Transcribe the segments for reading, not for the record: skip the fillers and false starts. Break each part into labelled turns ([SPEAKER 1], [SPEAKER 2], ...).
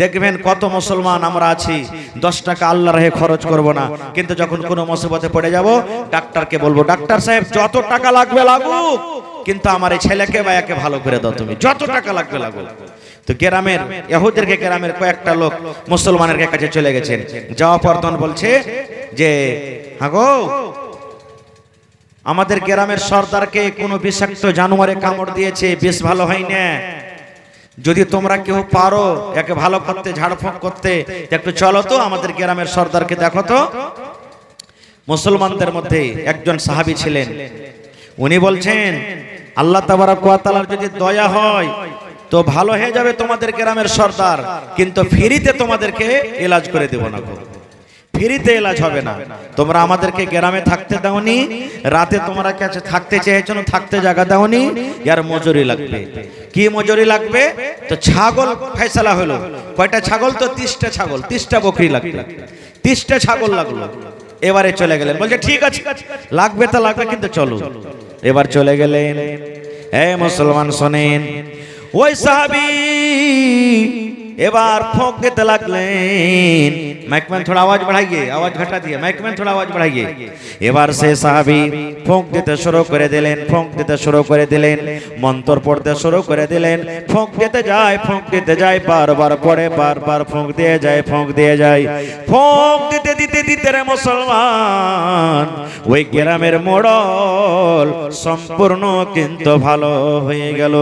[SPEAKER 1] দেখবেন কত মুসলমান আমরা আছি 10 টাকা আল্লাহর রাহে খরচ করব না, কিন্তু যখন কোনো মুসিবতে পড়ে যাব ডাক্তারকে বলবো, ডাক্তার সাহেব যত টাকা লাগবে লাগুক, কিন্তু আমার এই ছেলেকে বা একে ভালো করে দাও, তুমি যত টাকা লাগবে লাগুক। তো গ্রামের ইহুদিরকে গ্রামের কয়েকটা লোক মুসলমানের কাছে চলে গেছেন, যাওয়া পর তখন বলছে যে হ্যাঁ গো, আমাদের গ্রামের সর্দারকে কোনো বিষাক্ত জানোয়ারে কামড় দিয়েছে, বেশ ভালো হয় না, যদি তোমরা কেউ পারো একে ভালো করতে, ঝাড়ফুঁক করতে, একটু চলো তো আমাদের গ্রামের সর্দারকে দেখো তো। মুসলমানদের মধ্যে একজন সাহাবী ছিলেন, উনি বলছেন আল্লাহ তাবারক ওয়া তাআলার যদি দয়া হয় তো ভালো হয়ে যাবে তোমাদের গ্রামের সর্দার, কিন্তু ফ্রিতে তোমাদেরকে ইলাজ করে দেব না, ফ্রিতে ইলাজ হবে না। তোমরা আমাদেরকে গ্রামে থাকতে দাওনি, রাতে তোমরা কাছে থাকতে চেয়েছো, থাকতে জায়গা দাওনি, এর মজুরি লাগবে। কি মজুরি লাগবে? তো ছাগল ফয়সালা হলো, কয়টা ছাগল? তো 30টা ছাগল, 30টা বকরি লাগবে, 30টা ছাগল লাগলো। এবারে চলে গেলেন, বলছে ঠিক আছে লাগবে তো লাগবে, কিন্তু চলো। এবার চলে গেলেন। এই মুসলমান শোনেন, ওই সাহাবী এবার ফোঁক দিতে লাগলেন। মাইকম্যান थोड़ा आवाज बढ़ाइए, आवाज घटा दिए, माइकमैन थोड़ा आवाज बढ़ाइए। এবার সে সাহাবী ফোঁক দিতে শুরু করে দিলেন, ফোঁক দিতে শুরু করে দিলেন, মন্ত্র পড়তে শুরু করে দিলেন। ফোঁক দিতে যায়, ফোঁক দিতে যায়, বারবার পড়ে, বারবার ফোঁক দিয়ে যায়, ফোঁক দিয়ে যায়। ফোঁক দিতে দিতে দিতে রে মুসলমান, ওই গ্রামের মোড়ল সম্পূর্ণ কিন্তু ভালো হয়ে গেল,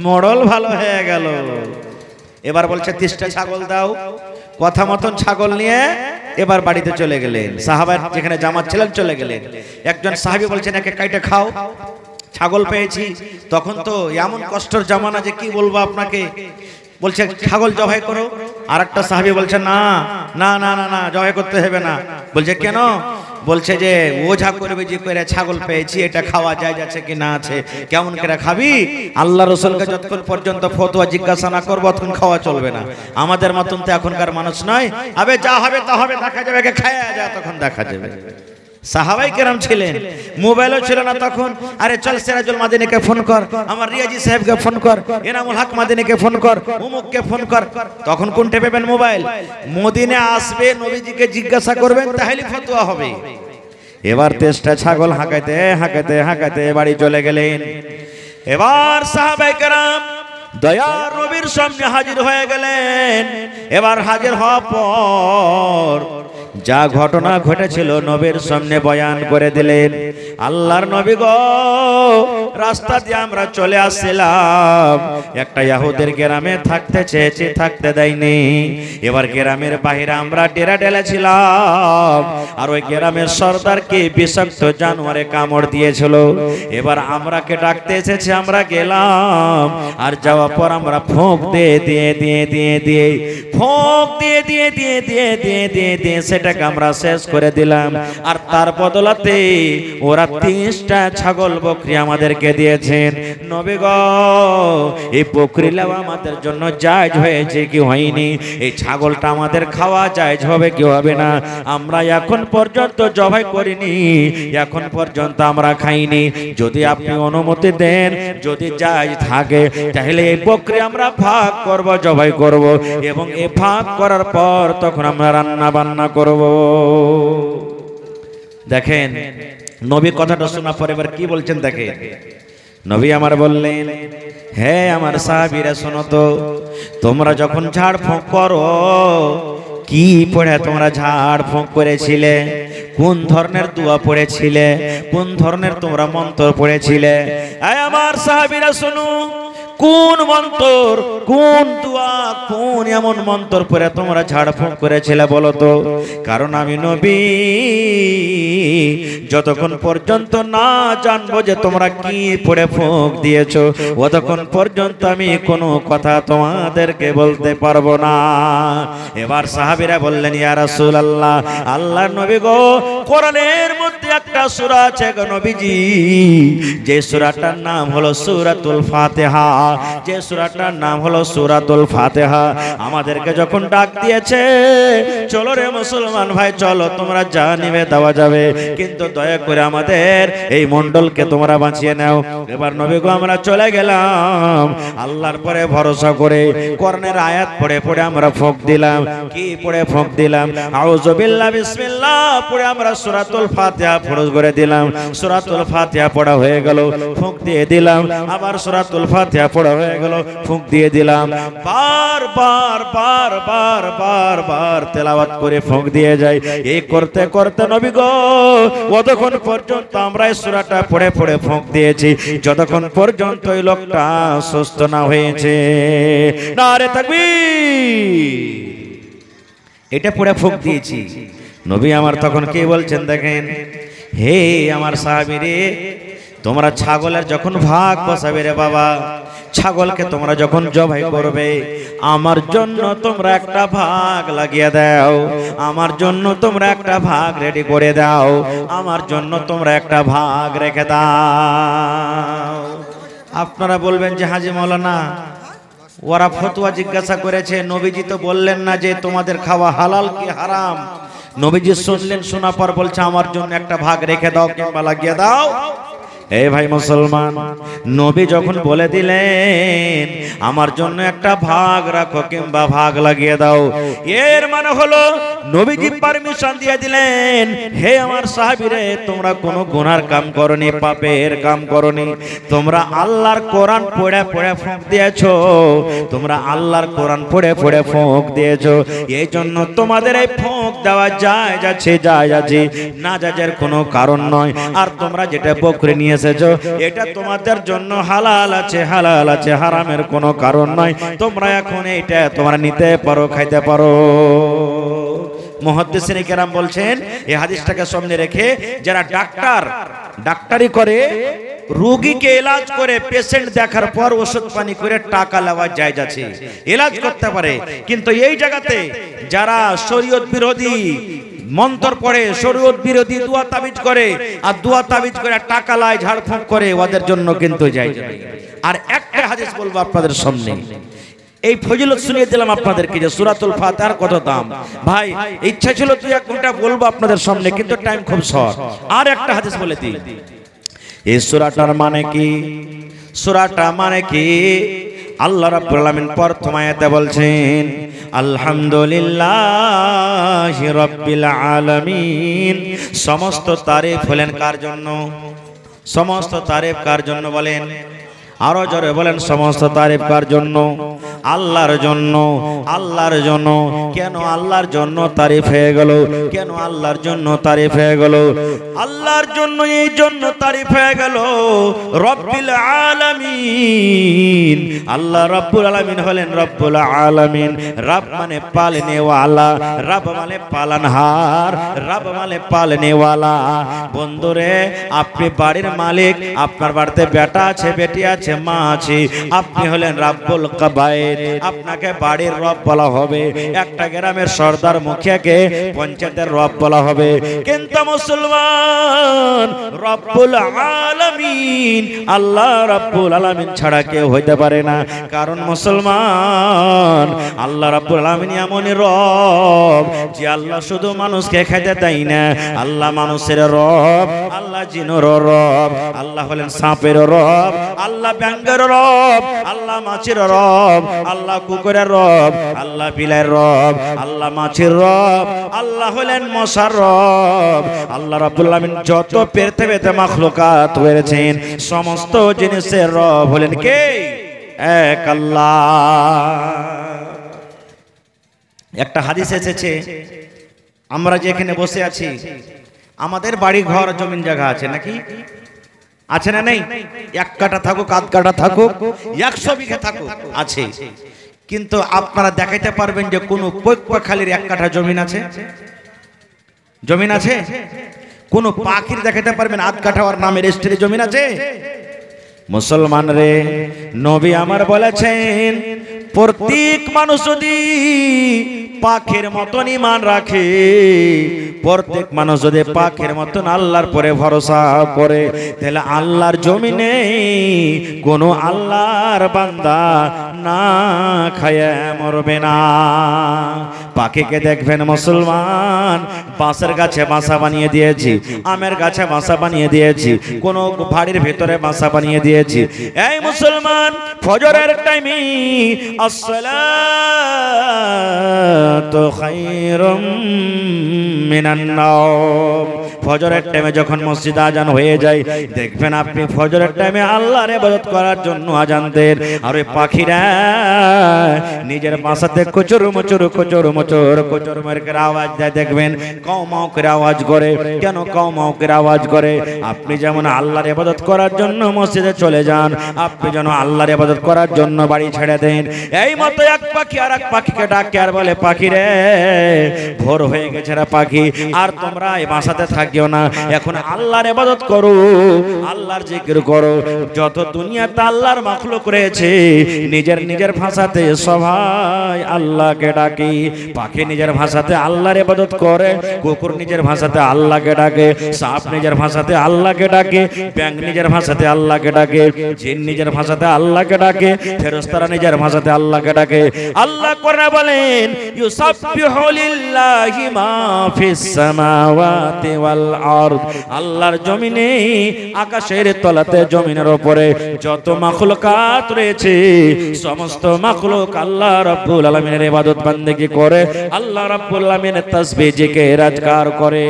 [SPEAKER 1] মোড়ল ভালো হয়ে গেল। এবার বলছে 30টা ছাগল দাও, কথা মতন ছাগল নিয়ে এবার বাড়িতে চলে গেলেন। সাহাবা যেখানে জামাত ছিলেন চলে গেলেন। একজন সাহাবী বলছেন একে কাইটে খাও, ছাগল পেয়েছি। তখন তো এমন কষ্টের জামানা যে কি বলবো আপনাকে, বলছে ছাগল জবাই করো। আর একটা সাহাবী বলছে না না না না না, জবাই করতে হবে না। বলছে কেন? বলছে যে ওঝা করবে যে করে ছাগল পেয়েছি, এটা খাওয়া যায় যাচ্ছে কি না আছে, কেমন করে খাবি? আল্লাহ রাসূলকে যতক্ষণ পর্যন্ত ফতোয়া জিজ্ঞাসা না করবো ততক্ষণ খাওয়া চলবে না। আমাদের মতন তো এখনকার মানুষ নয়, আবে যা হবে তা হবে, দেখা যাবে, খায়া যা, তখন দেখা যাবে। সাহাবাই কেরাম ছিলেন, মোবাইলও ছিল না তখন। আরে চল সিরাজুল মাদানীকে ফোন কর, আমার রিয়াজি সাহেবকে ফোন কর, এনামুল হক মাদানীকে ফোন কর, অমুককে ফোন কর। তখন কোনটা পেবেন? মোবাইল। মদিনে আসবে, নবীজিকে জিজ্ঞাসা করবেন, তাহলে ফতোয়া হবে। এবার 30টা ছাগল হাঁকাইতে হাঁকাইতে হাঁকাইতে বাড়ি চলে গেলেন। এবার সাহাবাই কেরাম দয়ার নবীর সামনে হাজির হয়ে গেলেন। এবার হাজির হওয়ার পর যা ঘটনা ঘটেছিল নবীর সামনে বয়ান করে দিলেন। আল্লাহর নবী গো, রাস্তা দিয়ে আমরা চলে আসছিলাম, একটা ইহুদের গ্রামে থাকতে চেয়েছি, থাকতে দেয়নি। এবার গ্রামের বাইরে আমরা ডেরা ঢেলেছিলাম, আর ওই গ্রামের সর্দারকে বিষাক্ত জানোয়ারে কামড় দিয়েছিল। এবার আমরাকে ডাকতে এসেছে, আমরা গেলাম, আর যাওয়ার পর আমরা ফোঁক দিয়ে দিয়ে দিয়ে দিয়ে দিয়ে ফোঁক দিয়ে দিয়ে দিয়ে দিয়ে দিয়ে দিয়ে দিয়ে সেটাকে আমরা শেষ করে দিলাম। আর তার বদলাতে ওরা 30টা ছাগল বকরি আমাদেরকে দিয়েছেন। নবী গো, এই বকরি নেওয়া আমাদের জন্য জায়েজ হয়েছে কি হয়নি? এই ছাগলটা আমাদের খাওয়া জায়েজ হবে কি হবে না? আমরা এখন পর্যন্ত জবাই করিনি, এখন পর্যন্ত আমরা খাইনি। যদি আপনি অনুমতি দেন, যদি জায়েজ থাকে, তাহলে এই বকরি আমরা ভাগ করব, জবাই করব, এবং এই ভাগ করার পর তখন আমরা রান্না বান্না করব। দেখেন নবী কথাটা শোনার পর এবার কি বলছেন দেখেন। নবী আমার বললেন, হে আমার সাহাবীরা শোনো তো, তোমরা যখন ঝাড় ফুঁক করো, কি পড়ে তোমরা ঝাড় ফুঁক করেছিলে? কোন ধরনের দোয়া পড়েছিলে? কোন ধরনের তোমরা মন্ত্র পড়েছিলে? আমার সাহাবীরা শোনো, কোন মন্ত্র, কোন দোয়া, কোন এমন মন্ত্র পড়ে তোমরা ঝাড়ফুঁক করেছিলে বলো তো? কারণ আমি নবী যতক্ষণ পর্যন্ত না জানবো যে তোমরা কি পড়ে ফুঁক দিয়েছো, ততক্ষণ পর্যন্ত আমি কোনো কথা তোমাদেরকে বলতে পারবো না। এবার সাহাবীরা বললেন, ইয়া রাসূলুল্লাহ, আল্লাহর নবী গো, কোরআনের মধ্যে একটা সূরা আছে গো নবীজি, যে সূরাটার নাম হলো সূরাতুল ফাতিহা, যে সূরাটার নাম হলো সূরাতুল ফাতিহা। আমাদেরকে যখন ডাক দিয়েছে, চলো রে মুসলমান ভাই, চলো, তোমরা যা নিবে দেওয়া যাবে, কিন্তু দয়া করে আমাদের এই মণ্ডলকে তোমরা বাঁচিয়ে নাও। এবার নবী গো আমরা চলে গেলাম আল্লাহর পরে ভরসা করে, কোরআনের আয়াত পড়ে পড়ে আমরা ফোঁক দিলাম। কি পড়ে ফোঁক দিলাম? আউযু বিল্লাহ বিসমিল্লাহ পড়ে আমরা সূরাতুল ফাতিহা ফরজ করে দিলাম। সূরাতুল ফাতিহা পড়া হয়ে গেল, ফোঁক দিয়ে দিলাম। আবার সূরাতুল ফাতিহা পড়া হয়ে গেল, ফোঁক দিয়ে দিলাম। বারবার বারবার বারবার তেলাওয়াত করে ফোঁক দিয়ে যাই। এই করতে করতে নবী গো কতক্ষণ পর্যন্ত আমরা এই সূরাটা পড়ে পড়ে ফোঁক দিয়েছি, যতক্ষণ পর্যন্ত এই লোকটা সুস্থ না হয়েছে। নারে তাকবীর! এটা পড়ে ফোঁক দিয়েছি। নবী আমার তখন কি বলছেন দেখেন, হে আমার সাহাবীরে, তোমরা ছাগলের যখন ভাগ বসাবে রে বাবা, ছাগলকে তোমরা যখন জবাই করবে, আমার জন্য তোমরা একটা ভাগ লাগিয়ে দাও, আমার জন্য তোমরা একটা ভাগ রেডি করে দাও, আমার জন্য তোমরা একটা ভাগ রেখে দাও। আপনারা বলবেন যে হাজী মাওলানা ওরা ফতোয়া জিজ্ঞাসা করেছে, নবীজি তো বললেন না যে তোমাদের খাওয়া হালাল কি হারাম। নবীজি শুনলেন, শোনার পর বলছে আমার জন্য একটা ভাগ রেখে দাও কিংবা লাগিয়ে দাও। এই ভাই মুসলমান, নবী যখন বলে দিলেন আমার জন্য একটা ভাগ রাখো কিংবা ভাগ লাগিয়ে দাও, এর মানে হলো নবীজি পারমিশন দিয়ে দিলেন, হে আমার সাহাবীরে, তোমরা কোনো গুনার কাম করনি, পাপের কাম করনি, তোমরা আল্লাহর কোরআন পড়ে পড়ে ফোঁক দিয়েছো, তোমরা আল্লাহর কোরআন পড়ে পড়ে ফোঁক দিয়েছো, এই জন্য তোমাদের এই ফোঁক দেওয়া যায় যাচ্ছে, যায় যাচ্ছে, না যাজের কোনো কারণ নয়। আর তোমরা যেটা বকরি নিয়ে এসেছো এটা তোমাদের জন্য হালাল আছে, হালাল আছে, হারামের কোনো কারণ নয়। তোমরা এখন এটা তোমরা নিতে পারো, খাইতে পারো। মুহাদ্দিসিন কেরাম বলছেন এই হাদিসটাকে সামনে রেখে যারা ডাক্তারি করে, রোগীকে এলাজ করে, পেশেন্ট দেখার পর ওষুধ পানি করে টাকা নেওয়া যায় যাচ্ছে, এলাজ করতে পারে, কিন্তু এই জায়গাতে যারা শরীয়ত বিরোধী মন্ত্র পড়ে, শরীয়ত বিরোধী দোয়া তাবিজ করে, আর দোয়া তাবিজ করে টাকা লাই, ঝাড়ফুঁক করে, ওদের জন্য কিন্তু জায়েজ নেই। আর একটা হাদিস বলবো আপনাদের সামনে, এই ফজিলত শুনিয়ে দিলাম আপনাদেরকে যে সূরাতুল ফাতিহার কত দাম। ভাই ইচ্ছা ছিল 2-1 ঘন্টা বলবো আপনাদের সামনে, কিন্তু টাইম খুব শর্ট। আর একটা হাদিস বলে দিই, এই সূরাটার মানে কি? সূরাটা মানে কি? আল্লাহ রাব্বুল আলামিন প্রথম আয়াতে বলছেন আলহামদুলিল্লাহি রাব্বিল আলামিন। সমস্ত তারিফ হলেন কার জন্য? সমস্ত তারিফ কার জন্য বলেন? আরো জোরে বলেন, সমস্ত তারিফ কার জন্য? আল্লাহর জন্য। আল্লাহর জন্য। কেন আল্লাহর জন্য তারিফ হয়ে গেল? কেন আল্লাহর জন্য তারিফ হয়ে গেল? আল্লাহর জন্য এই জন্য তারিফ হয়ে গেল, রব্বিল আলামিন। আল্লাহ রব্বুল আলামিন হলেন রব্বুল আলামিন। রব মানে পালনে ওয়ালা, রব মানে পালনহার, রব মানে পালনে ওয়ালা। বন্ধুরে, আপনি বাড়ির মালিক, আপনার বাড়িতে বেটা আছে, বেটি আছে, মা আছে, আপনি হলেন রাব্বুল কাবায়ের, আপনাকে বাড়ির রব বলা হবে। একটা গ্রামের সর্দার মুখিয়াকে পঞ্চায়েতের রব বলা হবে। কিন্তু মুসলমান রব্বুল আলামিন, আল্লাহ রব্বুল আলামিন ছাড়া কেউ হইতে পারে না। কারণ মুসলমান আল্লাহ রব্বুল আলামিন এমনই রব যে আল্লাহ শুধু মানুষকে খেতে দেয় না, আল্লাহ মানুষের রব, আল্লাহ জিনের রব, আল্লাহ হলেন সাপের রব, আল্লাহ ব্যাঙের রব, আল্লাহ মাছের রব, আল্লাহ কুকুরের রব, আল্লাহ বিলের রব, আল্লাহ মাছের রব, আল্লাহ হলেন মশার রব। আল্লাহ রাব্বুল আলামিন যত পৃথিবীতে মাখলুকাত হয়েছেন সমস্ত জিনিসের রব হলেন কে? এক আল্লাহ। একটা হাদিস এসেছে, আমরা যেখানে বসে আছি আমাদের বাড়ি ঘর জমিন জায়গা আছে নাকি? আছে না নেই? 1 কাঠা থাকুক, 1/2 কাঠা থাকুক, 100 বিঘা থাকুক, আছে। কিন্তু আপনারা দেখাইতে পারবেন যে কোন পক্ষখালির 1 কাঠা জমিন আছে? জমিন আছে? কোন পাখির দেখাইতে পারবেন 1/2 কাঠা ওর নামে রেজিস্ট্রি জমিন আছে? মুসলমান রে, নবী আমার বলেছেন প্রত্যেক মানুষ যদি পাখির মতন ঈমান রাখে, প্রত্যেক মানুষ যদি পাখির মতন আল্লাহর পরে ভরসা করে, তাহলে আল্লাহর জমিনে কোনো আল্লাহর বান্দা না খায় মরবে না। পাখিকে দেখবেন মুসলমান, বাঁশের গাছে বাসা বানিয়ে দিয়েছি, আমের গাছে বাসা বানিয়ে দিয়েছি, কোন বাড়ির ভেতরে বাসা বানিয়ে দিয়েছি। এই মুসলমান, ফজরের টাইমে আসসালাতু খায়রুম মিনান নাওম, ফজরের টাইমে যখন মসজিদে আজান হয়ে যায়, দেখবেন আপনি ফজরের টাইমে আল্লাহর ইবাদত করার জন্য আজান দেন, আর ওই পাখিরা নিজের বাসাতে কোচর মোচর কোচর মোচর কোচর মোচর আওয়াজ দেয়। দেখবেন কাউ মাউ করে আওয়াজ করে। কেন কাউ মাউ করে আওয়াজ করে? আপনি যেমন আল্লাহর ইবাদত করার জন্য মসজিদে চলে যান, আপনি যেন আল্লাহর ইবাদত করার জন্য বাড়ি ছেড়ে দেন, এই মতো এক পাখি আর এক পাখিকে ডাকে আর বলে, পাখি রে ভোর হয়ে গেছে রে পাখি, আর তোমরা এই বাসাতে থাকিও না, এখন আল্লাহর ইবাদত করো, আল্লাহর জিকির করো। যত দুনিয়াতে আল্লাহর মাখলুক রয়েছে, নিজের নিজের ভাষাতে সবাই আল্লাহকে ডাকে। পাখি নিজের ভাষাতে আল্লাহর ইবাদত করে, কুকুর নিজের ভাষাতে আল্লাহকে ডাকে, সাপ নিজের ভাষাতে আল্লাহকে ডাকে, ব্যাঙ নিজের ভাষাতে আল্লাহকে ডাকে, জিন নিজের ভাষাতে আল্লাহকে ডাকে, ফেরেশতারা নিজের ভাষাতে আল্লাহকে ডাকে। আল্লাহ কোরআনে বলেন, ইউসাব্বিহু লিল্লাহি মা ফিস সামাওয়াতি ওয়াল আরদ, আল্লাহর জমিনে, আকাশের তলাতে, জমিনের উপরে যত মাখলুকাত রয়েছে, সমস্ত মাখলুক আল্লাহ রাব্বুল আলামিনের ইবাদত বান্দেগি করে, আল্লাহ রাব্বুল আলামিনের তাসবিহ জিকির আজকার করে।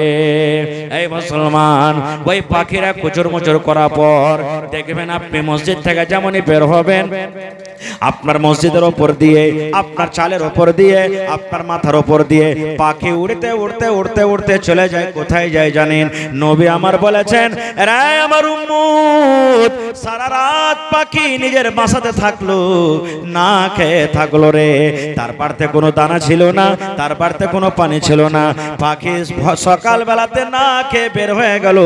[SPEAKER 1] এই মুসলমান, ওই পাখিরা কুচর মুচর করার পর দেখবেন আপনি মসজিদ থেকে যেমনই বের হবেন, আপনার মসজিদের উপর দিয়ে, আপনার চালের উপর দিয়ে, আপনার মাথার উপর দিয়ে পাখি উড়তে উড়তে উড়তে উড়তে চলে যায়। কোথায় যায় জানেন? নবী আমার বলেছেন, রে আমার উম্মত, সারা রাত পাখি নিজের বাসাতে থাকলো, না খেয়ে থাকলো রে, তার পাড়তে কোনো দানা ছিল না, তার পাড়তে কোনো পানি ছিল না, পাখি সকাল বেলাতে না খেয়ে বের হয়ে গেল,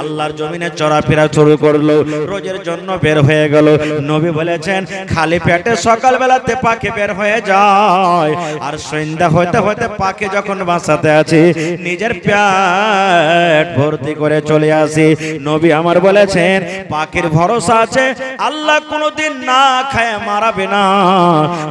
[SPEAKER 1] আল্লাহর জমিনে চলাফেরা শুরু করলো, রোজের জন্য বের হয়ে গেল। নবী বলেছেন, খালি পেটে সকাল বেলাতে পাখি বের হয়ে যায়, আর সন্ধ্যা হতে হতে পাখি যখন বাসাতে আছে, নিজের পেট ভর্তি করে চলে আসে। নবী আমার বলেছেন, পাখির ভরসা আছে, আল্লাহ কোনোদিন না খায় মারাবে না,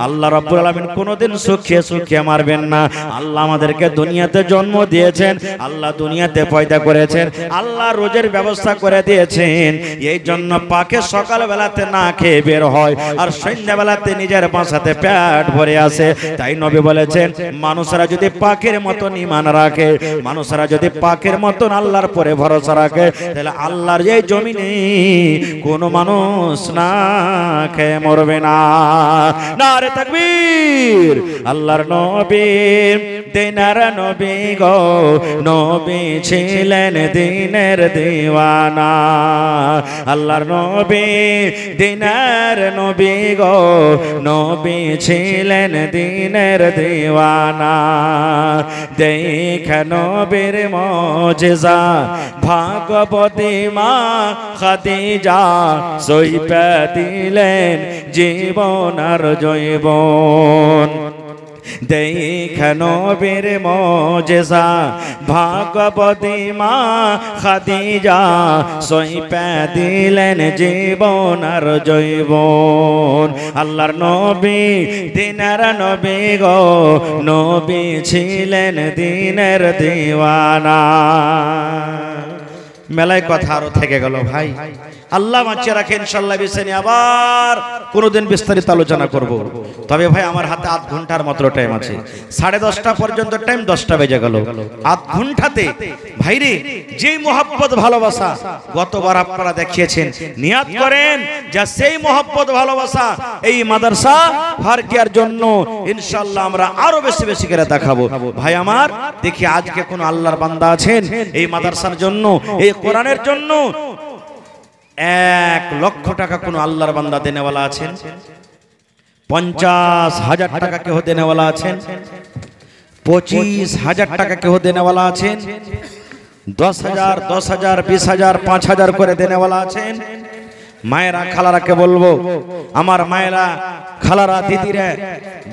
[SPEAKER 1] আল্লাহ রাব্বুল আলামিন কোনোদিন সুখিয়ে সুখিয়ে মারবেন না। আল্লাহ আমাদেরকে দুনিয়াতে জন্ম দিয়েছেন, আল্লাহ দুনিয়াতে পয়দা করেছেন, আল্লাহ রোজের ব্যবস্থা করে দিয়েছেন, এই জন্য পাখি সকাল বেলাতে না খেয়ে বের হয়, আর সন্ধ্যা বেলাতে নিজের বাসাতে পেট ভরে আসে। তাই নবী বলেছেন, মানুষরা যদি পাখির মতন ঈমান রাখে, মানুষরা যদি পাখির মতন আল্লাহর পরে ভরসা রাখে, তাহলে আল্লাহর এই জমিনে কোন মানুষ না খেয়ে মরবে না। নারে তাকবীর! আল্লাহর নবী দিনের নবী গো, নবী ছিলেন দিনের দিওয়ানা, আল্লাহর নবী দিনের নবী গো, নবী ছিলেন দিনের দিওয়ানা। দেখে নবীর মুজিজা, ভাগবতী মা খাদিজা সইপে দিলেন জীবন আর জৈবন। দেখে নবীর মুজিজা, ভাগবতী মা খাদিজা সইপে দিলেন জীবন আর জৈবন। আল্লাহর নবী দিনের নবী গো, নবী ছিলেন দিনের দিওয়ানা। মেলায় কথা আরো থেকে গেল ভাই, আল্লাহ বাঁচিয়ে রাখে, ইনশাআল্লাহ বিষয় নিয়ে আবার কোনোদিন বিস্তারিত আলোচনা করব। তবে ভাই আমার হাতে আধ ঘন্টার মাত্র টাইম আছে, 10:30 পর্যন্ত টাইম, 10টা বেজে গেল। আধ ঘন্টাতে ভাইরে যে মোহাব্বত ভালোবাসা গতবার আপনারা দেখিয়েছেন, নিয়াত করেন যে সেই মোহাব্বত ভালোবাসা এই মাদ্রাসা ফারকিয়ার জন্য ইনশাআল্লাহ আমরা আরো বেশি বেশি করে দেখাবো। ভাই আমার, দেখি আজকে কোন আল্লাহর বান্দা আছেন এই মাদ্রাসার জন্য, এই কোরআনের জন্য 1 লক্ষ টাকা কোন আল্লাহর বান্দা দেনেওয়ালা আছেন? 50,000 টাকা কেউ দেনেওয়ালা আছেন? 25,000 টাকা কেউ দেনেওয়ালা আছেন? 10,000, 10,000, 20,000, 5,000 করে দেনেওয়ালা আছেন? মায়েরা খালারাকে বলবো, আমার মায়েরা খালারা দিদিরা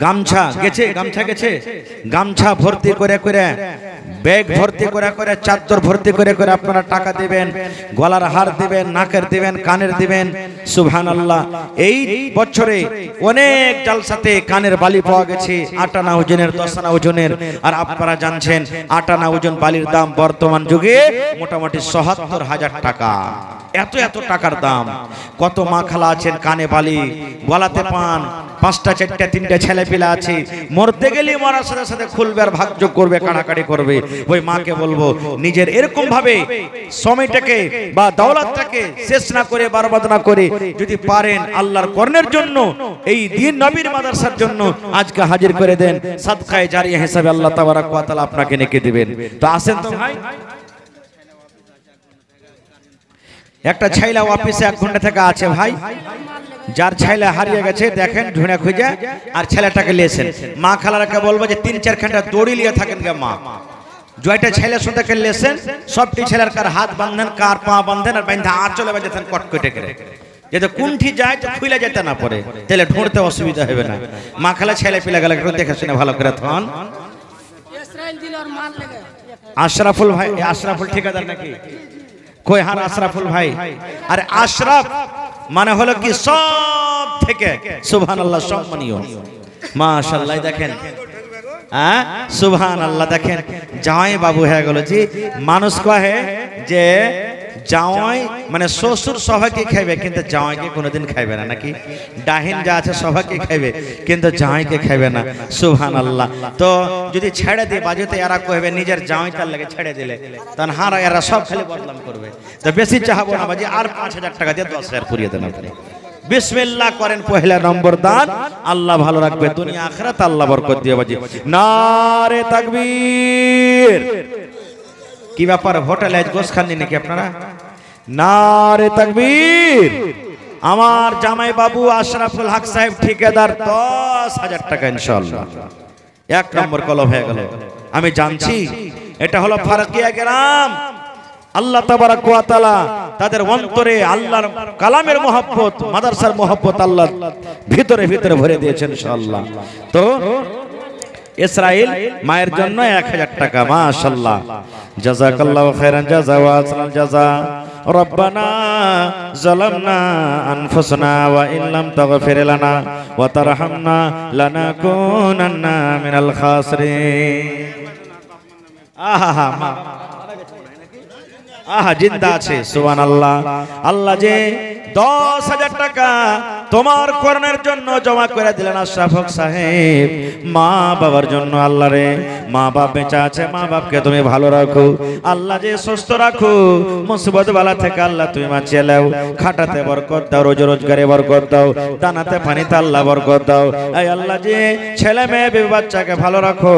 [SPEAKER 1] গামছা গেছে, গামছা ভর্তি করে করে, ব্যাগ ভর্তি করে করে, চাদর ভর্তি করে করে আপনারা টাকা দিবেন, গলার হার দিবেন, নাকের দিবেন, কানের দিবেন। সুবহানাল্লাহ। এই বছরে অনেক জালসাতে কানের বালি পাওয়া গেছে 8 আনা ওজনের, 10 আনা ওজনের। আর আপনারা জানছেন 8 আনা ওজন বালির দাম বর্তমান যুগে মোটামুটি ৭৭,০০০ টাকা। এত টাকার দাম। কত মা খালা আছেন কানে বালি, গলাতে পান, 5টা 4টা 3টা ছেলে পিলা আছে, মরতে গেলে মরার সাথে সাথে খুলবে আর ভাগযোগ করবে, কাড়াকাড়ি করবে। ওই মাকে বলবো নিজের এরকম ভাবে সময়টাকে বা দৌলতটাকে শেষ না করে, বরবাদ না করে, যদি পারেন আল্লাহর কর্ণের জন্য, এই দিন নবীর মাদ্রাসার জন্য আজকে হাজির করে দেন। সাদকায়ে জারিয়া হিসাবে আল্লাহ তাবারক ওয়া তাআলা আপনাকে নেকি দিবেন। তো আসেন তো ভাই। একটা ছাইলা অফিসে 1 ঘন্টা থেকে আছে ভাই, যার ছাইলা হারিয়ে গেছে দেখেন ঢুঁড়া খুঁজে, আর ছেলেটাকে লিয়েছেন। মা খালারাকে বলবো যে 3-4 ঘন্টা দড়ি লিয়ে থাকেন গে মা, জয়টা ছেলে সাথে লিয়েছেন, সবটি ছেলের কার হাত বাঁধেন, কার পা বাঁধেন, আর বাঁধা আঁচলে বাজেছেন কটকটে করে, যাতে কুণ্ঠি যায় তো খুলে যেতে না পারে, তাহলে ঢুঁড়তে অসুবিধা হবে না। মা খালা ছেলে পিলা গেলে দেখে শুনে ভালো করে থন। আশরাফুল ভাই, আশরাফুল ঠিকাদার নাকি কই? হার আশরাফুল ভাই। আরে আশরাফ মানে হলো কি সব থেকে সুবহানাল্লাহ সম্মানীয়। মাশাআল্লাহ দেখেন, হ্যাঁ সুবহানাল্লাহ দেখেন, জামাই বাবু হয়ে গেল। জি মানুষ কহে যে জামাই মানে শ্বশুর সবাইকে খাইবে, কিন্তু জামাইকে কোনোদিন খাইবে না, নাকি? ডাহিন যা আছে সবাইকে খাইবে, কিন্তু জামাইকে খাইবে না। সুবহানাল্লাহ। তো যদি ছেড়ে দিয়ে বাজেতে এরা কইবে নিজের জামাই তার লাগে ছেড়ে দিলে, তখন হারা এরা সব খালি বদনাম করবে। তো বেশি চাহাবো না বাজি, আর 5,000 টাকা দিয়ে 10,000 পুরিয়ে দেন আপনি। বিসমিল্লাহ করেন, পহেলা নম্বর দান, আল্লাহ ভালো রাখবে, দুনিয়া আখিরাত আল্লাহ বরকত দিয়ে বাজি। নারে তাকবীর। কি ব্যাপার, হোটেলে আজ গোশ খাননি নাকি আপনারা? নারে তাকবীর। আমার জামাই বাবু আশরাফুল হক সাহেব ঠিকাদার 10,000 টাকা ইনশাআল্লাহ। 1 নম্বর কলম হয়ে গেল। আমি জানছি এটা হলো ফারকিয়া গ্রাম। আল্লাহ তাবারক ওয়া তাআলা তাদের অন্তরে আল্লাহর কালামের মহব্বত, মাদ্রাসার মহব্বত আল্লাহ ভিতরে ভিতরে ভরে দিয়েছেন ইনশাআল্লাহ। তো ইসরাইল মায়ের জন্য 1000 টাকা। মাশাআল্লাহ, জাযাকাল্লাহু খাইরান জাযা ওয়া আহসানাল জাযা। রব্বানা যালামনা আনফুসানা ওয়া ইন লাম তাগফির লানা ওয়া তারহামনা লানাকুনান্না মিনাল খাসিরিন। আহা আহা জিন্দা আছে, সুবহানাল্লাহ। আল্লাহ যে 10,000 টাকা তোমার কর্ণের জন্য জমা করে দিলেন আশরাফ হক সাহেব, মা বাবার জন্য। আল্লাহ রে, মা বাপ বেঁচে আছে, মা বাপকে তুমি ভালো রাখো আল্লাহ, যে সুস্থ রাখো, মুসিবত বালা থেকে আল্লাহ তুমি বাঁচিয়ে নাও। খাটাতে বরকত দাও, রোজগারে বরকত দাও, দানাতে পানিতে আল্লাহ বরকত দাও। এই আল্লাহ যে ছেলে মেয়ে বিবি বাচ্চাকে ভালো রাখো।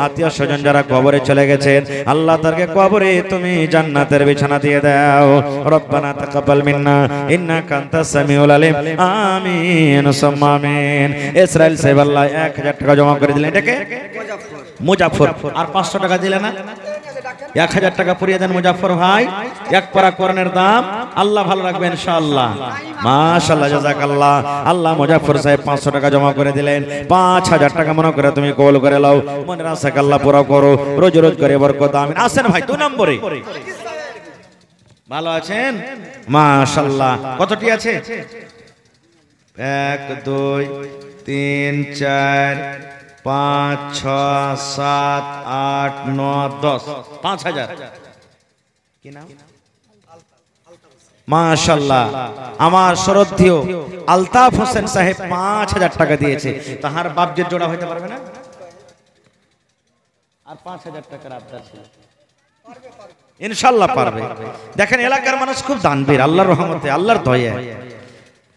[SPEAKER 1] আত্মীয় স্বজন যারা কবরে চলে গেছেন আল্লাহ তাদেরকে কবরে তুমি জান্নাতের বিছানা দিয়ে দাও। রব্বানা তাকাব্বাল মিন্না ইন্নাকা আনতাস সামিউল আলিম। আমিন সুম্মা আমিন। ইসরাইল সাহেব আল্লাহ 1000 টাকা জমা করে দিলেন, এটাকে মুজাফফর। আর 500 টাকা দিলে না, 1000 টাকা পুরিয়ে দেন মুজাফফর ভাই। 1 পারা কোরআনের দাম আল্লাহ ভালো রাখবে ইনশাআল্লাহ। মাশাআল্লাহ, জাযাকাল্লাহ। আল্লাহ মুজাফফর সাহেব 500 টাকা জমা করে দিলেন। 5000 টাকা মনে করে তুমি কবুল করে নাও, মনের আশাকে আল্লাহ পুরো করো, রোজ করে বরকত। আমিন। আসেন ভাই 2 নম্বরে। ভালো আছেন? মাশাআল্লাহ। কতটি আছে? 1 2 3 4 5 6 7 8 9 10 5000। কি নাম? মাশাআল্লাহ। আমার শ্রদ্ধেয় আলতাফ হোসেন সাহেব 5000 টাকা দিয়েছে। তাহার বাপ যে জোড়া হইতে পারবে না, আর 5000 টাকার আবদার ছিল, ইনশাআল্লাহ পারবে। দেখেন এলাকার মানুষ খুব দানবীর, আল্লাহর রহমতে, আল্লাহর দয়া।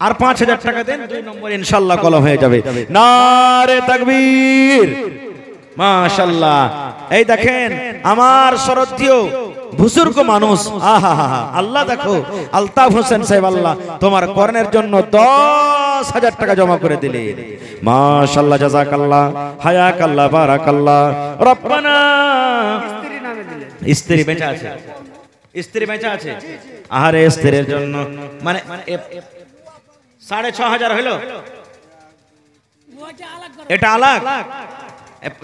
[SPEAKER 1] আর 5000 টাকা দেন, 2 নম্বর ইনশাআল্লাহ কলম হয়ে যাবে। নারে তাকবীর। মাশাআল্লাহ। এই দেখেন আমার শ্রদ্ধেয় বুজুর্গ মানুষ, আহা আল্লাহ দেখো আলতাফ হোসেন সাহেব আল্লাহ তোমার কর্ণের জন্য 10,000 টাকা জমা করে দিলেন। মাশাআল্লাহ, জাযাকাল্লাহ, হায়াকাল্লাহ, বারাকাল্লাহ। রব্বানা স্ত্রী বেঁচে আছে, স্ত্রী বেঁচে আছে? আরে স্ত্রীর জন্য মানে 6,500 হইলো, এটা আলাগ।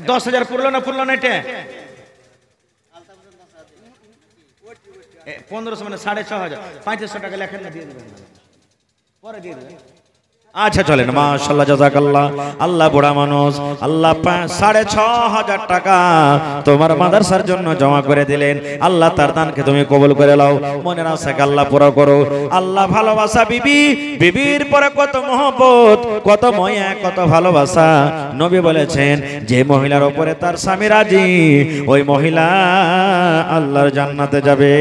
[SPEAKER 1] 10,000 পুরলো না এটা 1500 মানে 6,500, 3500 টাকা লেখেন না, দিয়ে দেবেন পরে দিয়ে দেবেন। আচ্ছা চলেন, মাশাআল্লাহ জাযাকাল্লাহ। আল্লাহ বুড়া মানুষ, আল্লাহ 6,500 টাকা তোমার মাদ্রাসার জন্য জমা করে দিলেন। আল্লাহ তার দানকে তুমি কবুল করে নাও, মনের আশাকে আল্লাহ পুরো করো। আল্লাহ ভালোবাসা বিবির পরে কত মহব্বত, কত মায়া, কত ভালোবাসা। নবী বলেছেন যে মহিলার উপরে তার স্বামী রাজি, ওই মহিলা আল্লাহর জান্নাতে যাবে।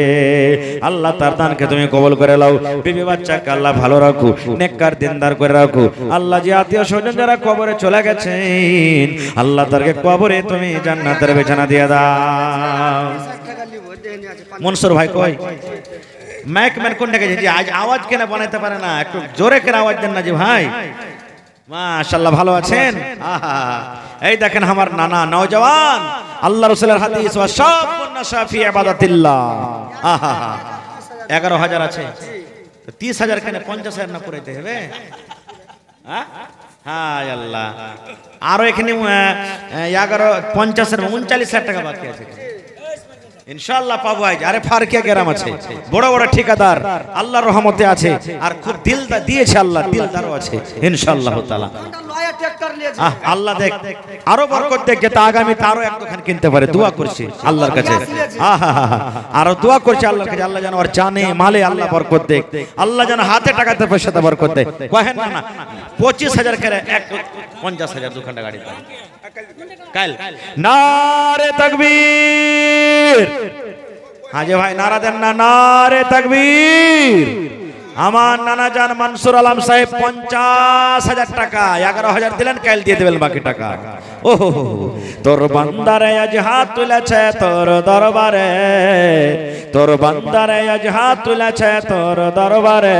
[SPEAKER 1] আল্লাহ তার দানকে তুমি কবুল করে নাও, বিবি বাচ্চাকে আল্লাহ ভালো রাখো, নেককার দিনদার করে রাখো। আল্লাহ যে আত্মীয় স্বজন যারা কবরে চলে গেছেন, আল্লাহ তাদেরকে কবরে তুমি জান্নাতের বিছানা দিয়ে দাও। মনসুর ভাই কই? মাইক ম্যান কোন দিকে যে আজ আওয়াজ কেন বানাইতে পারে না? একটু জোরে করে আওয়াজ দেন না জি ভাই। মাশাআল্লাহ, ভালো আছেন? এই দেখেন আমার নানা নওজওয়ান, আল্লাহ রাসূলের হাদিস ওয়া শাবুন নাশা ফি ইবাদাতিল্লাহ। 11,000 আছে, 30,000 কেন 50,000 না পড়াইতে হবে? হ্যাঁ আল্লাহ, আরো এখানে 50 39,000 টাকা বাকি আছে, ইনশাআল্লাহ পাবো। আরে ফারকিয়া গ্রাম আছে, বড় বড় ঠিকাদার আল্লাহর রহমতে আছে, আর খুব দিলদার দিয়েছে আল্লাহ, দিলদারও আছে ইনশাআল্লাহ তাআলা। আল্লাহ দেখ আরো বরকত দেখ, যাতে আগামী আরো এক দোকান কিনতে পারে। দোয়া করছি আল্লাহর কাছে, আরো দোয়া করছি আল্লাহর কাছে, আল্লাহ যেন ওর জানে মালে আল্লাহ বরকত দেখ, আল্লাহ যেন হাতে টাকাতে পয়সাতে বরকত দেখ। কহেন না 25,000 করে 50,000 দোকানটা গাড়ি পাবে কাল। নারে তাকবীর, হাজে ভাই নারা দেন না, নারে তাকবীর। আমার নানা জান মনসুর আলম সাহেব 50,000 টাকা, 11,000 দিলেন, কাল দিয়ে দেবেন বাকি টাকা। ওহো, তোর বান্দারে আজ হাত তুলেছে তোর দরবারে, তোর বান্দারে আজ হাত তুলেছে তোর দরবারে,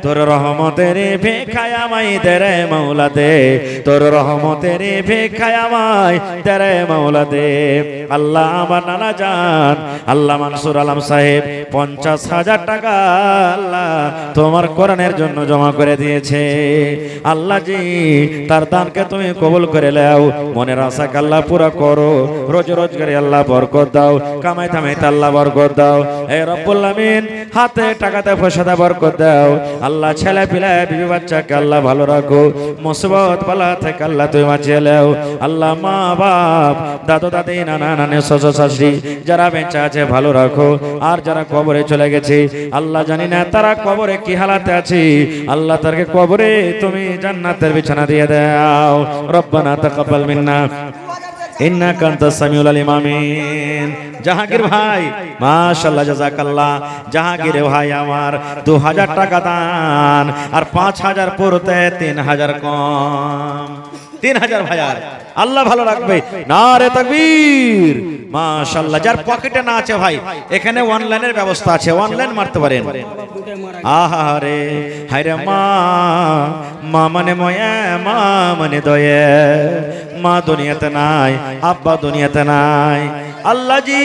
[SPEAKER 1] তোর রহমতের ভিখায় আমায় দে রে মাওলা দে, তোর রহমতের ভিখায় আমায় দে রে মাওলা দে। আল্লাহ আমার নানা জান আল্লাহ মনসুর আলম সাহেব 50,000 টাকা আল্লাহ তোমার কোরআনের জন্য জমা করে দিয়েছে। আল্লাহ জি তার দানকে তুমি কবুল করে নাও, মনের আশাকে আল্লাহ পুরো করো, রোজ রোজগারে আল্লাহ বরকত দাও, কামাই থামাইতে আল্লাহ বরকত দাও। হে রব্বুল আমিন, হাতে টাকাতে পয়সাতে বরকত দাও। আল্লাহ ছেলে পিলে বিবি বাচ্চাকে আল্লাহ ভালো রাখো, মুসিবত বালা থেকে আল্লাহ তুমি বাঁচিয়ে নাও। আল্লাহ মা বাপ, দাদু দাদি, নানা নানি, শ্বশুর শাশুড়ি যারা বেঁচে আছে ভালো রাখো, আর যারা কবরে চলে গেছে আল্লাহ জানি না তারা কবরে কি হালাতে আছে, আল্লাহ তাদেরকে কবরে তুমি জান্নাতের বিছানা দিয়ে দাও। রব্বানা তাকাব্বাল মিন্না ইন্নাকা আনতাস সামিউল আলিম। আমিন। জাহাঙ্গীর ভাই মাশাআল্লাহ জাযাকাল্লাহ। জাহাঙ্গীর ভাই আমার 2,000 টাকা দান, আর 5,000 পড়তে 3,000 কম, 3,000 ভাইয়ার আল্লাহ ভালো রাখবে। নারে তাকবীর, মাশাআল্লাহ। যার পকেটে না আছে ভাই, এখানে অনলাইনের ব্যবস্থা আছে, অনলাইন মারতে পারেন। আহারে হায়রে মা, মা মানে ময়া, মা মানে দয়া, মা দুনিয়াতে নাই, আব্বা দুনিয়াতে নাই। আল্লাহ জি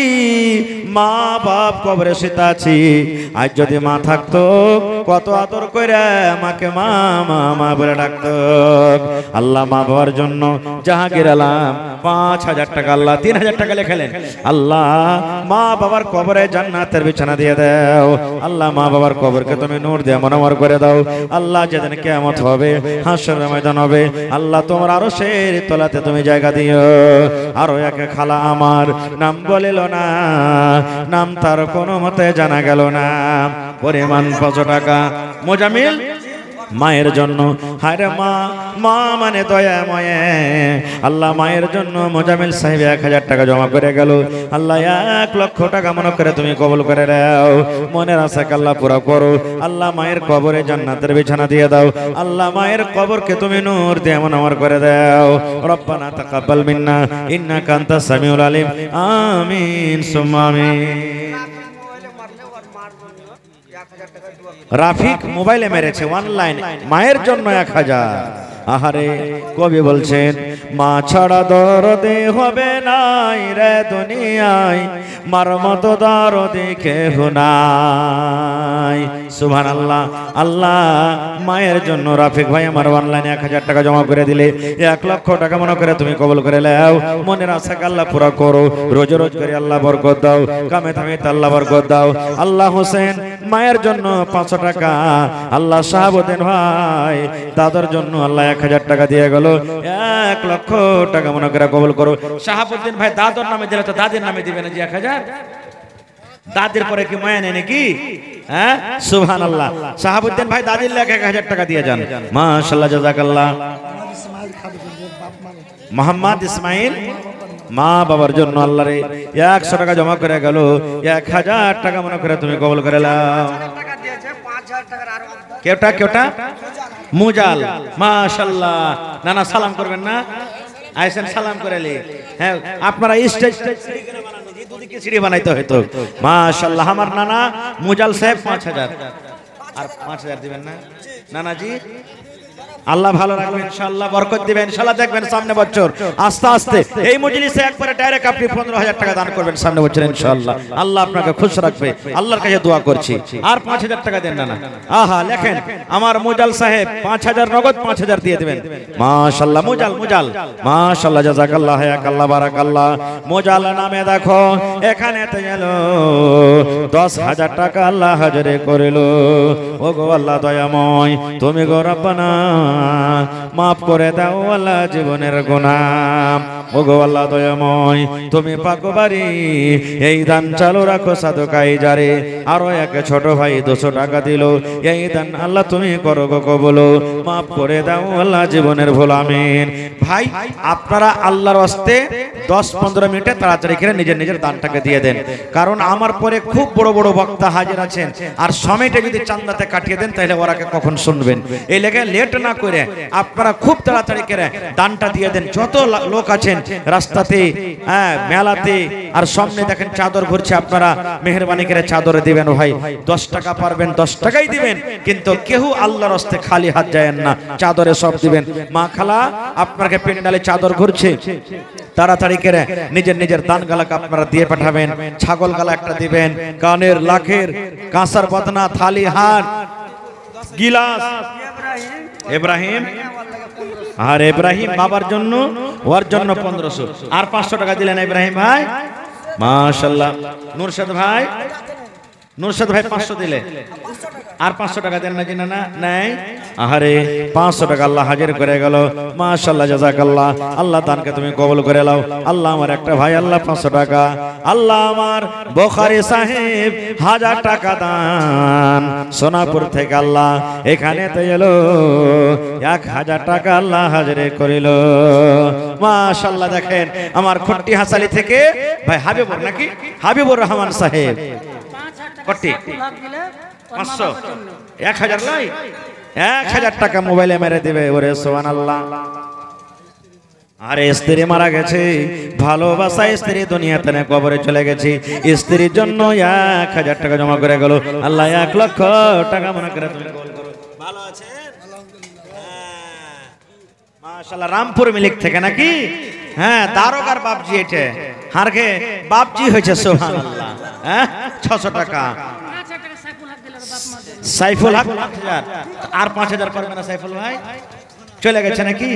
[SPEAKER 1] মা বাপ কবরে শুতে আছি, আজ যদি মা থাকতো কত আদর করে আমাকে মা মা মা বলে ডাকতো। আল্লাহ মা বাবার জন্য জাহাঙ্গীর আলম 5,000 টাকা, আল্লাহ 3,000 টাকা লেখালেন। আল্লাহ মা বাবার কবরে জান্নাতের বিছানা দিয়ে দাও। আল্লাহ মা বাবার কবরকে তুমি নূর দিয়ে মনোমর করে দাও। আল্লাহ যেদিন কিয়ামত হবে, হাসরের ময়দান হবে, আল্লাহ তোমার আরশের তলাতে তুমি জায়গা দিও। আরো এক খালা আমার নাম বলিল না, নাম তার কোনো মতে জানা গেল না, পরিমাণ 500 টাকা মোজামিল মায়ের জন্য। হায়রে মা, মা মানে দয়াময়। আল্লাহ মায়ের জন্য মোজামিল সাহেব 1,000 টাকা জমা করে গেল। আল্লাহ 1 লক্ষ টাকা মনে করে তুমি কবুল করে দাও, মনের আশাকে আল্লাহ পুরো করো। আল্লাহ মায়ের কবরে জান্নাতের বিছানা দিয়ে দাও। আল্লাহ মায়ের কবরকে তুমি নূর দিয়ে মনোমর করে দাও। রব্বানা তাকাব্বাল মিন্না ইন্নাকা আনতাস সামিউল আলিম। আমিন সুম্মা আমিন। রাফিক মোবাইলে মেরেছে অনলাইন, মায়ের জন্য 1,000। আহারে কবি বলছেন মা ছাড়া দরদে হবে নাই রে দুনিয়ায়, মার মতো দরদে কেহ নাই। সুবহানাল্লাহ। আল্লাহ মায়ের জন্য রাফিক ভাই আমার অনলাইনে 1000 টাকা জমা করে দিলে, 1 লক্ষ টাকা মনে করে তুমি কবুল করে নাও। মনের আশাকে আল্লাহ পুরা করো, রোজ রোজ করে আল্লাহ বরকত দাও, কামে থামে আল্লাহ বরকত দাও। আল্লাহ হোসেন মায়ের জন্য 500 টাকা, আল্লাহ শাহাবুদ্দিন ভাই দাদার জন্য আল্লাহ 1000 টাকা দিয়ে গেল, 1 লক্ষ টাকা মনে করে কবুল করো। শাহাবুদ্দিন ভাই দাদার নামে দিলে তো দাদির নামে দিবে না জি 1000? দাদির পরে কি মায়া নেই নাকি? হ্যাঁ সুবহানাল্লাহ। শাহাবুদ্দিন ভাই দাদির লেখা 1000 টাকা দিয়ে যান। মাশাআল্লাহ জাযাকাল্লাহ। মোহাম্মদ ইসমাইল মা বাবার জন্য আল্লাহ রে 100 টাকা জমা করে গেল, 1000 টাকা মনে করে তুমি কবুল করে নাও। কেউটা মুজাল মাশাআল্লাহ। নানা সালাম করবেন না? আইসেন সালাম করে লি। হ্যাঁ আপনারা স্টেজ দুদিকে সিঁড়ি বানাইতে হয়তো। মাশাআল্লাহ। আমার নানা মুজাল সাহেব 5000 আর 5000 দিবেন না নানাজি? আল্লাহ ভালো রাখবেন ইনশাআল্লাহ, বরকত দিবেন ইনশাআল্লাহ। দেখবেন সামনে বছর আস্তে আস্তে এই মজলিসে একবারে ডাইরেক্ট আপনি 15000 টাকা দান করবেন সামনে বছর ইনশাআল্লাহ। আল্লাহ আপনাকে খুশ রাখবে, আল্লাহর কাছে দোয়া করছি। আর 5000 টাকা দেন না। আহা লেখেন আমার মুজাল সাহেব 5000 নগদ 5000 দিয়ে দিবেন। মাশাআল্লাহ। মুজাল মাশাআল্লাহ জাযাকাল্লাহ হায়াকাল্লাহ বারাকাল্লাহ। মুজাল নামে দেখো এখানে তো গেল 10000 টাকা আল্লাহ হাজির করিল। ওগো আল্লাহ দয়াময় তুমি গো রব্বানা মাফ করে দাও আল্লাহ জীবনের গুনাহ। ওগো আল্লাহ দয়াময় তুমি পাকবাড়ি এই দান চালু রাখো সাদকাই যারে। আরো এক ছোট ভাই 200 টাকা দিল, এই দান আল্লাহ তুমি করো গো কবুল, মাফ করে দাও আল্লাহ জীবনের ভুল। আমিন। ভাই আপনারা আল্লাহর হস্তে 10-15 মিনিটে তাড়াতাড়ি করে নিজের নিজের দানটাকে দিয়ে দেন, কারণ আমার পরে খুব বড় বড় বক্তা হাজির আছেন, আর সময়টা যদি চান্দাতে কাটিয়ে দেন তাহলে ওরাকে কখন শুনবেন। এই লেগে লেট না করে আপনারা খুব তাড়াতাড়ি করে দানটা দিয়ে দেন। যত লোক আছেন রাস্তাতে, হ্যাঁ মেলাতে, আর সামনে দেখেন চাদর ঘুরছে, আপনারা মেহেরবানি করে চাদরে দিবেন। ভাই 10 টাকা পারবেন 10 টাকাই দিবেন, কিন্তু কেউ আল্লাহর হস্তে খালি হাত যায়েন না, চাদরে সব দিবেন। মা খালা আপনাকে পেন্ডালে চাদর ঘুরছে, তাড়াতাড়ি করে নিজের নিজের দান গালাকে আপনারা দিয়ে পাঠাবেন। ছাগল গালা একটা দিবেন, কানের লাখের কাঁসার বদনা থালি হার গিলাস। ইব্রাহিম আর ইব্রাহিম বাবার জন্য ওর জন্য 1500 আর 500 টাকা দিলেন ইব্রাহিম ভাই। মাশাআল্লাহ। নুরশাদ ভাই 500 দিলে আর 500 টাকা দেন নাকি? না নাই। আহারে 500 টাকা আল্লাহ হাজির করে গেল। মাশাআল্লাহ জাযাকাল্লাহ। আল্লাহ দানকে তুমি কবুল করে নাও। আল্লাহ আমার একটা ভাই আল্লাহ 500 টাকা, আল্লাহ আমার বুখারী সাহেব 1000 টাকা দান সোনাপুর থেকে আল্লাহ এখানে তো এলো 1000 টাকা আল্লাহ হাজির করিল। মাশাআল্লাহ। দেখেন আমার খট্টি হাসালি থেকে ভাই হাবিবুর নাকি হাবিবুর রহমান সাহেব কটি 500 1000 লাই 1000 টাকা মোবাইলে মেরে দিবে। ওরে সুবহানাল্লাহ। আরে স্ত্রী মারা গেছে, ভালোবাসা স্ত্রী দুনিয়াতে না কবরে চলে গেছে, স্ত্রীর জন্য 1000 টাকা জমা করে গেল। আল্লাহ 1 লক্ষ টাকা মনে করে তুমি কবুল করো। ভালো আছেন? মাশাআল্লাহ। রামপুর মিলিক থেকে নাকি? হ্যাঁ দারোগার বাপজি এটা হারকে বাপজি হয়েছে। সুবহানাল্লাহ। হ্যাঁ 600 টাকা সাইফুল হক 5000 আর 5000 করবে না সাইফুল ভাই? চলে গেছে নাকি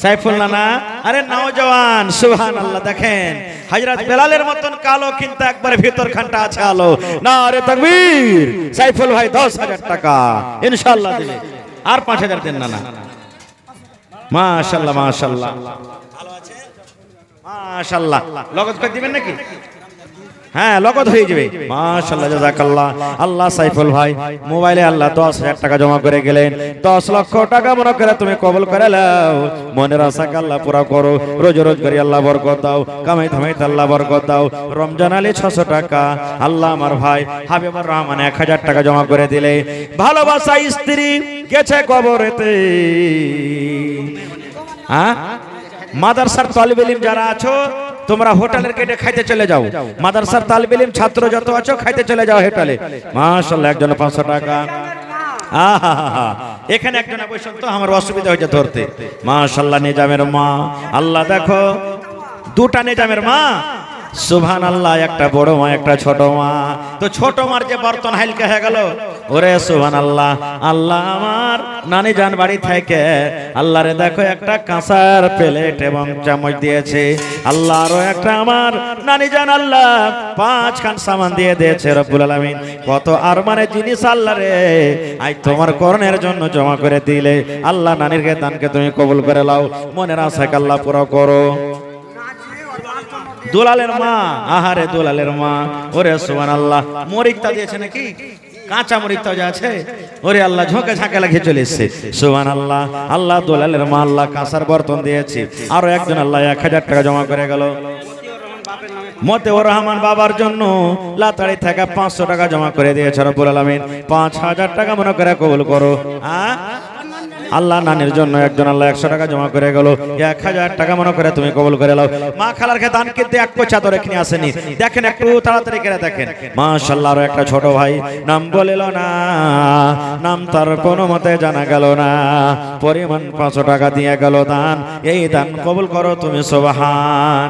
[SPEAKER 1] সাইফুল নানা? আরে নওজওয়ান। সুবহানাল্লাহ। দেখেন হযরত বেলালের মতন কালো কিন্তু একবারে ভিতর খানটা আছে আলো। নারে তাকবীর। সাইফুল ভাই 10000 টাকা ইনশাআল্লাহ দিবে। আর 5000 দেন নানা। মাশাআল্লাহ মাশাআল্লাহ। ভালো আছে? মাশাআল্লাহ। লগত করে দিবেন নাকি? হ্যাঁ লগত হয়ে যাবে। মাশাআল্লাহ জাযাকাল্লাহ। আল্লাহ সাইফুল ভাই মোবাইলে আল্লাহ 10000 টাকা জমা করে গেলেন। 10 লক্ষ টাকা মনে করে তুমি কবুল করে নাও। মনের আশাকে আল্লাহ পুরা করো, রোজ রোজ করে আল্লাহ বরকত দাও, কামাই ধামাই আল্লাহ বরকত দাও। রমজান আলী 600 টাকা আল্লাহ আমার ভাই হাবিবুর রহমান 1000 টাকা জমা করে দিলে। ভালোবাসা স্ত্রী গেছে কবরেতে। হ্যাঁ মাদ্রাসার তালিবে ইলম যারা আছো তোমরা হোটেলের গেটে খাইতে চলে যাও। মাদ্রাসার তালিবে ইলম ছাত্র যত আছো খাইতে চলে যাও হোটেলে। মাশাআল্লাহ। একজন 500 টাকা। আহা এখানে একজন বসেন তো, আমার অসুবিধা হয়েছে ধরতে। মাশাআল্লাহ, নিজামের মা, আল্লাহ দেখো দুটা নিজামের মা, সুবহানাল্লাহ, একটা বড় মা একটা ছোট মা। তো ছোট মার যে বর্তন হাইলকা হয়ে গেল, ওরে সুবহানাল্লাহ, আল্লাহ আমার নানি জান বাড়ি থেকে আল্লাহ রে দেখো একটা কাঁসার প্লেট এবং চামচ দিয়েছে। আল্লাহ আরো একটা আমার নানি জান আল্লাহ 5 খান সামান দিয়ে দিয়েছে রব্বুল আলামিন। কত আরমানের জিনিস আল্লাহ রে আজ তোমার করণের জন্য জমা করে দিলে। আল্লাহ নানির দানকে তুমি কবুল করে নাও, মনের আশাকে আল্লাহ পুরো করো। দুলালের মা, আহারে দুলালের মা, ওরে সুবহানাল্লাহ, মরিচটা দিয়েছে নাকি, কাঁচা মরিচটা যা আছে, ওরে আল্লাহ ঝোঁকে ঝাঁকে লাগিয়ে চলে এসেছে। সুবহানাল্লাহ, আল্লাহ দুলালের মা আল্লাহ কাঁসার বর্তন দিয়েছে। আরো একজন আল্লাহ 1000 টাকা জমা করে গেল। মতিউর রহমান বাবার জন্য লাতাড়ি থেকে 500 টাকা জমা করে দিয়েছে রব্বুল আলামিন। 5000 টাকা মনে করে কবুল করো। আল্লাহ নানির জন্য একজন আল্লাহ 100 টাকা জমা করে গেল। 1000 টাকা মনে করে তুমি কবুল করে নাও। মা খালার কে দান কিন্তু এক কোচা ধরে এখানে আসেনি, দেখেন একটু তাড়াতাড়ি করে দেখেন। মাশাআল্লাহ, আর একটা ছোট ভাই নাম বলিল না, নাম তার কোনো মতে জানা গেল না, পরিমাণ 500 টাকা দিয়ে গেল দান। এই দান কবুল করো তুমি সুবহান।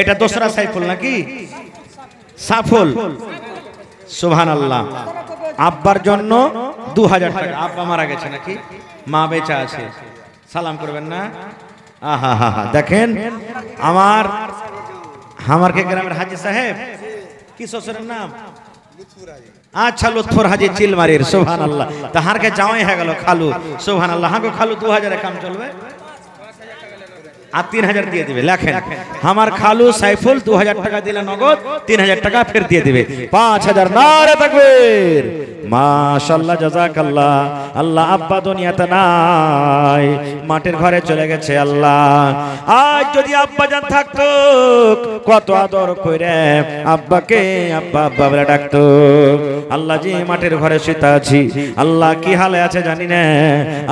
[SPEAKER 1] এটা দোসরা সাইফুল নাকি সাফুল? সুবহানাল্লাহ, আব্বার জন্য 2000 টাকা। আব্বা মারা গেছে নাকি, মা বেঁচে আছে, সালাম করবেন না? আহা হা হা, দেখেন আমার কে গ্রামের হাজী সাহেব, কি শ্বশুরের নাম? আচ্ছা, লুৎফর হাজী চিলমারির। সুবহানাল্লাহ, তাহারকে জামাই হয়ে গেল খালু। সুবহানাল্লাহ, হাগো খালু 2000 কাম চলবে আর 3000 দিয়ে দিবে। লেখেন, আমার খালু সাইফুল 2000 টাকা দিলে নগদ, 3000 টাকা ফের দিয়ে দিবে। 5000 নারে তাকবীর, মাশাআল্লাহ, জাযাকাল্লাহ। আল্লাহ আব্বা দুনিয়াতে নাই, মাটির ঘরে চলে গেছে। আল্লাহ আজ যদি আব্বা জান থাকতো, কত আদর কইরে আব্বাকে আব্বা আব্বা বলে ডাকতো। আল্লাহ জি মাটির ঘরে শুতে আছি, আল্লাহ কি হালে আছে জানি না।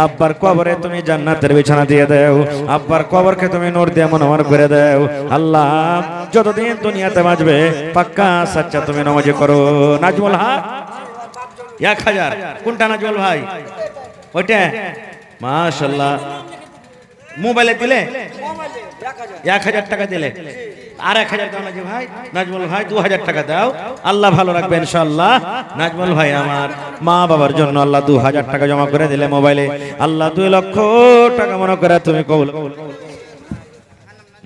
[SPEAKER 1] আব্বার কবরে তুমি জান্নাতের বিছানা দিয়ে দাও, আব্বার কবরকে তুমি নূর দিয়ে মনোহর করে দাও। আল্লাহ যতদিন দুনিয়াতে বাঁচবে পাক্কা সাচ্চা তুমি নামাজি করো। নাজমুল হক 1000, কোনটা নাজমুল ভাই? ওইটা মাশাআল্লাহ, মোবাইলে দিলে 1000 টাকা দিলে, আর 1000 দাও নাজি ভাই। নাজমুল ভাই 2000 টাকা দাও, আল্লাহ ভালো রাখবে ইনশাআল্লাহ। নাজমুল ভাই আমার মা বাবার জন্য আল্লাহ 2000 টাকা জমা করে দিলে মোবাইলে। আল্লাহ 2 লক্ষ টাকা মনে করে তুমি কবুল।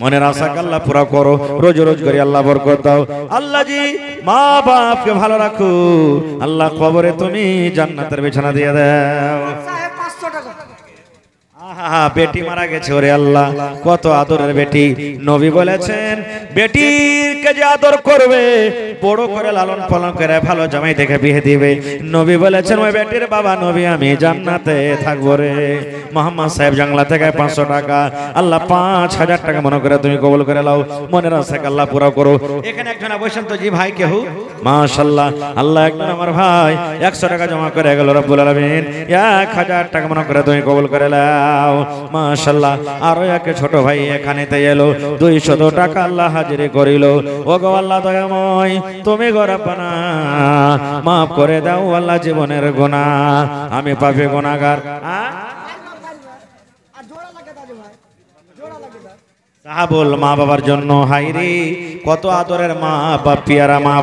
[SPEAKER 1] মনের আশাকে আল্লাহ পুরা করো, রোজ রোজ করে আল্লাহ বরকত দাও। আল্লাহ জি মা বাপকে ভালো রাখো, আল্লাহ কবরে তুমি জান্নাতের বিছানা দিয়ে দাও। বেটি মারা গেছে, ওরে আল্লাহ কত আদরের বেটি। নবী বলেছেন বেটিকে যে আদর করবে, বড় করে লালন পালন করে ভালো জামাই দেখে বিয়ে দিবে, নবী বলেছেন ওই বেটির বাবা নবী আমি জান্নাতে থাকবো রে। মোহাম্মদ সাহেব জাংলা থেকে 500 টাকা, আল্লাহ 5000 টাকা মনে করে তুমি কবুল করে নাও। মনের আশাকে আল্লাহ পুরো করো। এখানে একজন বসেন তো জি ভাই কেহু, মাশাআল্লাহ, আল্লাহ একজন আমার ভাই 100 টাকা জমা করে গেল রব্বুল আলামিন। 1000 টাকা মনে করে তুমি কবুল করে নাও। মাশাআল্লাহ, আরো এক ছোট ভাই এখানেতে এলো, 200 টাকা আল্লাহ হাজিরি করিল। ও গো আল্লাহ দয়াময়, তুমি গো রব্বানা মাফ করে দাও আল্লাহ জীবনের গুনাহ, আমি পাপী গুনাহগার। সাহাবুল মা বাবার জন্য হাইরে কত আদরের মা বাপ, পিয়ারা মা।